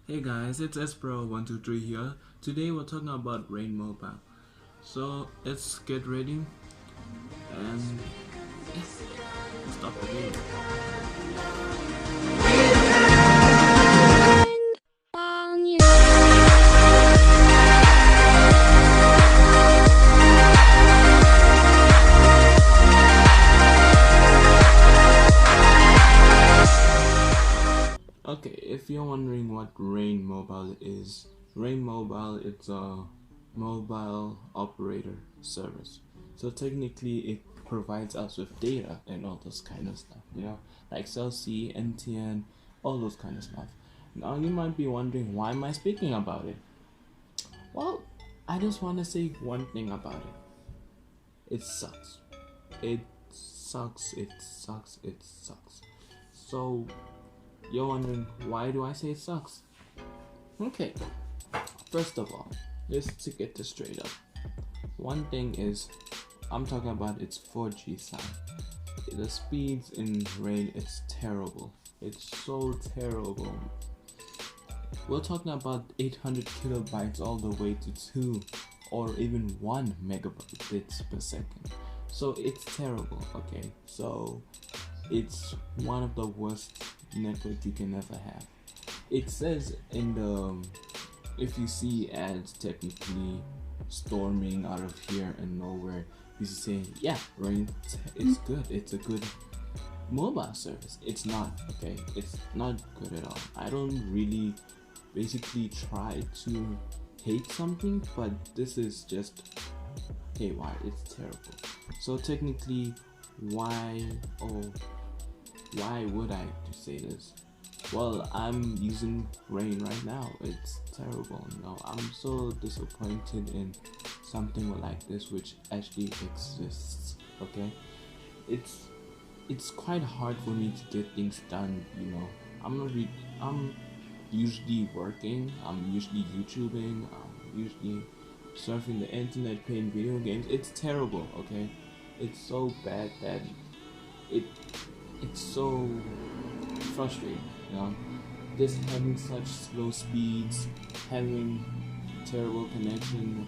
Hey guys, it's Espro123 here. Today we're talking about Rain Mobile. So let's get ready and start the video. Okay, if you're wondering what Rain Mobile is, Rain Mobile it's a mobile operator service. So technically it provides us with data and all those kind of stuff, like Cell C, NTN, all those kind of stuff. Now you might be wondering, why am I speaking about it? Well, I just want to say one thing about it. It sucks. It sucks. It sucks. It sucks. So you're wondering, why do I say it sucks? Okay, first of all, just to get this straight up, one thing is, I'm talking about its 4G side. The speeds in Rain, it's terrible. It's so terrible. We're talking about 800 kilobytes all the way to 2 or even 1 megabits per second. So it's terrible, okay? So it's one of the worst network you can ever have. It says in the, if you see ads technically storming out of here and nowhere, you see saying, yeah, Rain is good, it's a good mobile service. It's not, okay? It's not good at all. I don't really basically try to hate something, but this is just haywire. It's terrible. So technically, why would I say this? Well, I'm using Rain right now. It's terrible. I'm so disappointed in something like this which actually exists. Okay, it's quite hard for me to get things done. I'm usually working. I'm usually YouTubing. I'm usually surfing the internet, playing video games. It's terrible. Okay, it's so bad that it's so frustrating, just having such slow speeds, having terrible connection.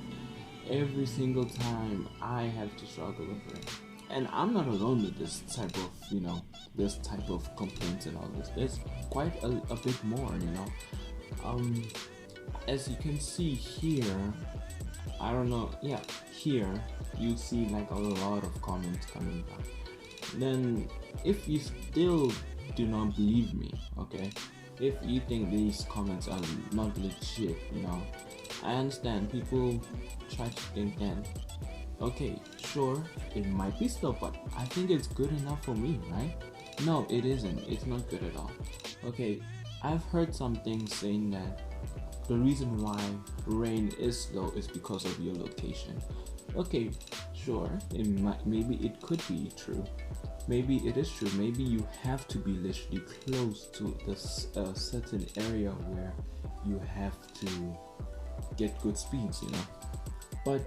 Every single time I have to struggle with it, and I'm not alone with this type of this type of complaints and all this. There's quite a bit more. As you can see here, I don't know, yeah, here you see like a lot of comments coming down. Then if you still do not believe me, okay, if you think these comments are not legit, I understand people try to think that, okay, sure, it might be slow, but I think it's good enough for me, right? No, it isn't. It's not good at all. Okay, I've heard something saying that the reason why Rain is slow is because of your location. Okay, sure, maybe it could be true. Maybe it is true. Maybe you have to be literally close to this certain area where you have to get good speeds, But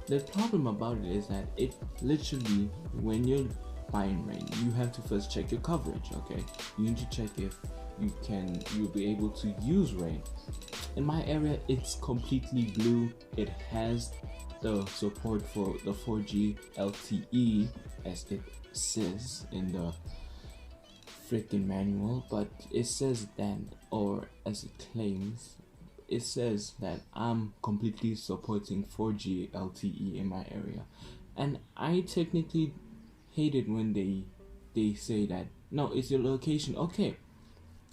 the problem about it is that it literally, when you're buying Rain, you have to first check your coverage, okay? You need to check if you'll be able to use Rain. In my area, it's completely blue. It has the support for the 4G LTE, as it says in the freaking manual, but it says that, or as it claims, it says that I'm completely supporting 4G LTE in my area. And I technically hate it when they say that, no, it's your location. Okay,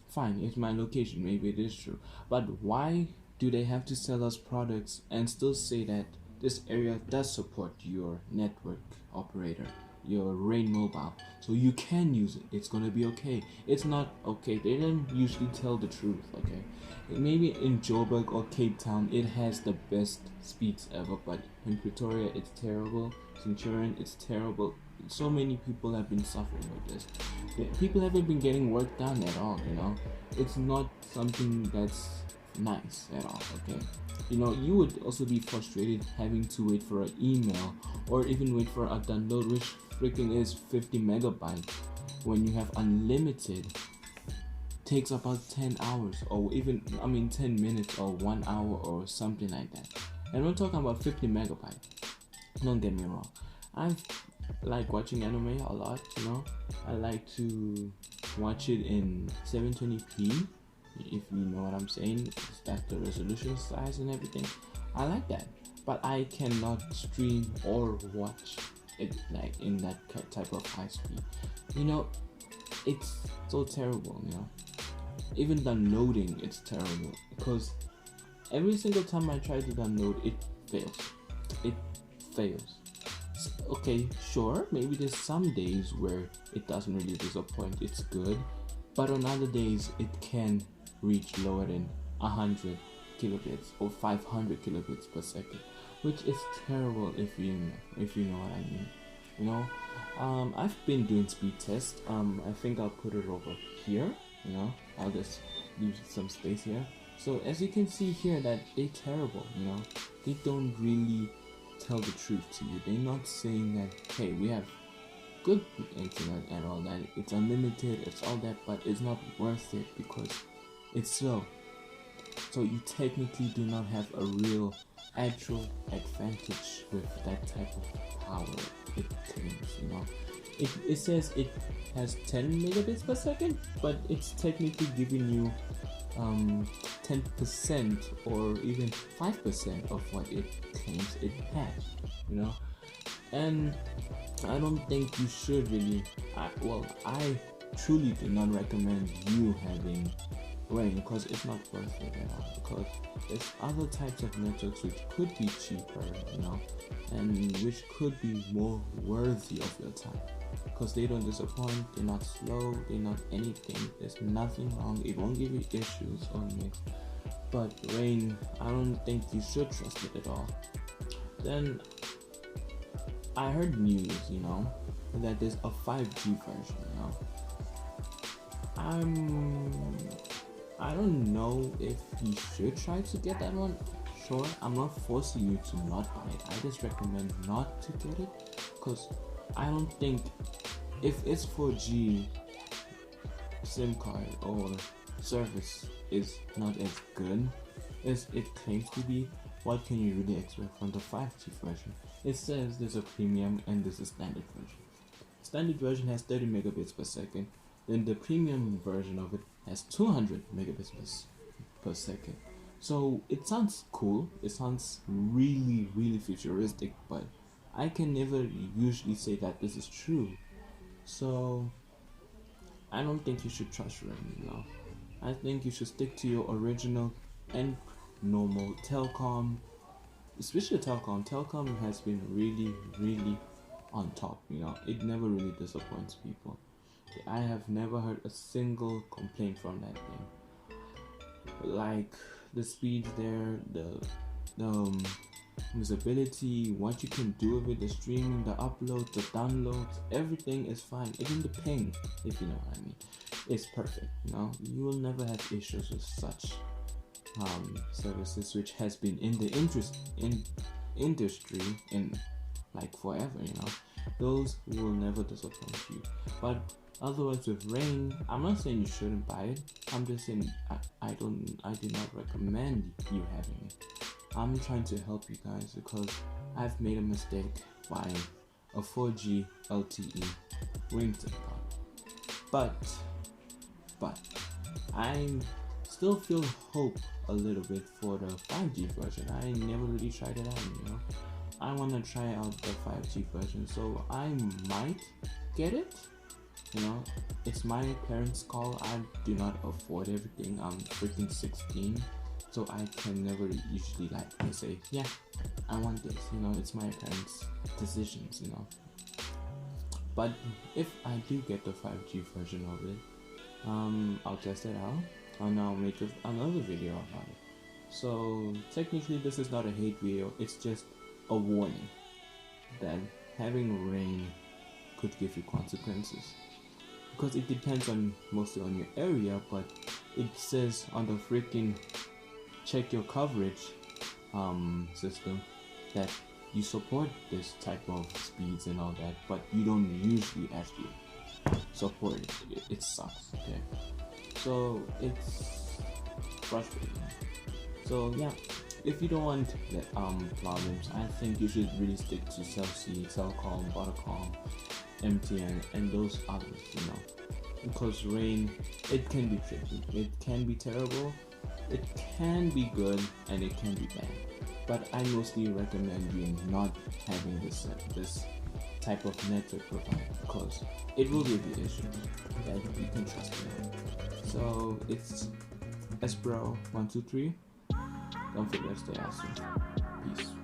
fine, it's my location, maybe it is true, but why do they have to sell us products and still say that this area does support your network operator, your Rain Mobile, so you can use it, it's gonna be okay? It's not okay. They don't usually tell the truth, okay? Maybe in Joburg or Cape Town it has the best speeds ever, but in Pretoria it's terrible. Centurion, it's terrible. So many people have been suffering with this. People haven't been getting work done at all, It's not something that's nice at all, okay? You would also be frustrated having to wait for an email or even wait for a download, which freaking is 50 megabytes, when you have unlimited takes about 10 hours, or even 10 minutes or 1 hour or something like that. And we're talking about 50 megabytes. Don't get me wrong, I like watching anime a lot, you know. I like to watch it in 720p, if you know what I'm saying. That's the resolution size and everything. I like that, but I cannot stream or watch it like in that type of high speed. You know, it's so terrible, you know. Even downloading, it's terrible, because every single time I try to download, it fails. It fails. Okay, sure, maybe there's some days where it doesn't really disappoint, it's good, but on other days it can reach lower than 100 kilobits or 500 kilobits per second, which is terrible if you know what I mean. You know, I've been doing speed tests. I think I'll put it over here. You know, I'll just leave some space here. So as you can see here, that they're terrible. You know, they don't really tell the truth to you. They're not saying that, hey, we have good internet and all that, it's unlimited, it's all that, but it's not worth it because it's slow. So you technically do not have a real actual advantage with that type of power it claims, you know. It says it has 10 megabits per second, but it's technically giving you 10% or even 5% of what it claims it has, you know. And I don't think you should really, I truly do not recommend you having Rain, because it's not worth it at all, because there's other types of networks which could be cheaper, you know, and which could be more worthy of your time, because they don't disappoint, they're not slow, they're not anything, there's nothing wrong, it won't give you issues or mix. But Rain, I don't think you should trust it at all. Then I heard news, you know, that there's a 5G version, you know. I don't know if you should try to get that one. Sure, I'm not forcing you to not buy it. I just recommend not to get it, because I don't think, if it's 4G SIM card or service is not as good as it claims to be, what can you really expect from the 5G version? It says there's a premium and there's a standard version. Standard version has 30 megabits per second. Then the premium version of it has 200 megabits per second. So it sounds cool. It sounds really, really futuristic, but I can never usually say that this is true. So I don't think you should trust Rain, you know. I think you should stick to your original and normal telecom, especially telecom. Telecom has been really, really on top, you know. It never really disappoints people. I have never heard a single complaint from that thing. Like the speeds there, the usability, what you can do with it, the streaming, the uploads, the downloads, everything is fine. Even the ping, if you know what I mean, is perfect. You know, you will never have issues with such services, which has been in the industry in like forever. You know, those will never disappoint you. But otherwise, with Rain, I'm not saying you shouldn't buy it. I'm just saying I do not recommend you having it. I'm trying to help you guys because I've made a mistake buying a 4G LTE ringtone card. But I still feel hope a little bit for the 5G version. I never really tried it out, you know. I want to try out the 5G version, so I might get it. You know, it's my parents' call. I do not afford everything. I'm freaking 16, so I can never usually like say, yeah, I want this. You know, it's my parents' decisions. You know, but if I do get the 5G version of it, I'll test it out and I'll make another video about it. So technically, this is not a hate video. It's just a warning that having Rain could give you consequences. Because it depends mostly on your area, but it says on the freaking check your coverage system that you support this type of speeds and all that, but you don't usually actually support it. It sucks, okay? So it's frustrating. So yeah, if you don't want problems, I think you should really stick to Cell C, Cellcom, Vodacom, MTN, and those others. Because Rain, it can be tricky, it can be terrible, it can be good, and it can be bad. But I mostly recommend you not having this type of network provider because it will give you issues that you can trust me on. So it's Espro123. Don't forget to stay awesome. Peace.